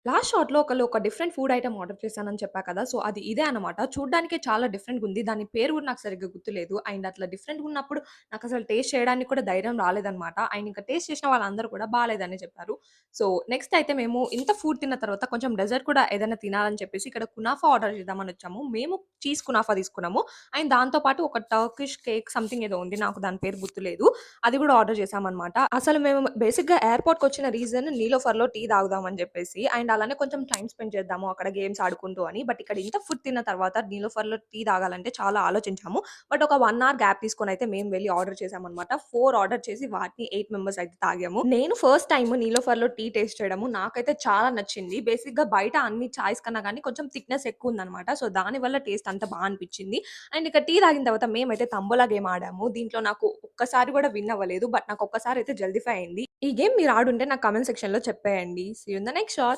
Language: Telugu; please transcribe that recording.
లాస్ట్ షాట్‌లో ఒక డిఫరెంట్ ఫుడ్ ఐటెమ్ ఆర్డర్ చేశానని చెప్పా కదా! సో, అది ఇదే అనమాట. చూడ్డానికే చాలా డిఫరెంట్‌గుంది. దాని పేరు గూడా నాకు సరిగ్గా గుర్తులేదు. అండ్ అట్లా డిఫరెంట్‌గున్నప్పుడు నాకసలు టేస్ట్ చేయడానికి కూడా ధైర్యం రాలేదనమాట. అండ్ ఇంకా టేస్ట్ చేసిన వాళ్ళందరూ కూడా బాలేదనే చెప్పారు. సో, నెక్స్ట్ అయితే మేము ఇంత ఫుడ్ తిన్న తర్వాత కొంచెం డెజర్ట్ కూడా ఏదైనా తినాలని చెప్పేసి ఇక్కడ కునాఫా ఆర్డర్ చేద్దామనొచ్చాము. మేము చీజ్ కునాఫా తీసుకున్నాము. అండ్ దాంతో పాటు ఒక టర్కిష్ కేక్ సంథింగ్ ఏదో ఉంది. నాకు దాని పేరు గుర్తులేదు. అది గూడా ఆర్డర్ చేశామనమాట. అసలు మేము బేసిక్‌గా ఎయిర్‌పోర్ట్‌కొచ్చిన రీజన్ నీలోఫర్‌లో టీ తాగుదామని జెప్పేసి. అండ్ అలానే కొంచెం టైమ్ స్పెండ్ చేద్దాము అక్కడ గేమ్స్ ఆడుకుంటూ అని. బట్ ఇక్కడ ఇంత ఫుడ్ తిన్న తర్వాత నీలోఫర్‌లో టీ తాగాలంటే చాలా ఆలోచించాము. బట్ ఒక 1 అవర్ గ్యాప్ తీసుకొనైతే మేము వెళ్లి ఆర్డర్ చేశామనమాట. 4 ఆర్డర్ చేసి వాటిని 8 మెంబర్స్ అయితే తాగాము. నేను ఫస్ట్ టైమ్ నీలోఫర్‌లో టీ టేస్ట్ చేయడము. నాకైతే చాలా నచ్చింది. బేసిక్‌గా బయట అన్ని చాయ్స్ కన్నా గాని కొంచెం థిక్‌నెస్ ఎక్కువుందనమాట. సో, దానివల్ల టేస్ట్ అంత బా అనిపిచ్చింది. అండ్ ఇక టీ తాగిన తర్వాత మేమైతే తంబోలా గేమ్ ఆడాము. దీంట్లో నాకు ఒక్కసారి కూడా విన్ అవ్వలేదు. బట్ నాకు ఒక్కసారి అయితే జల్దిఫై అయింది. ఈ గేమ్ మీరు ఆడుంటే నాకు కామెంట్ సెక్షన్‌లో చెప్పేయండి. See you in the next shot.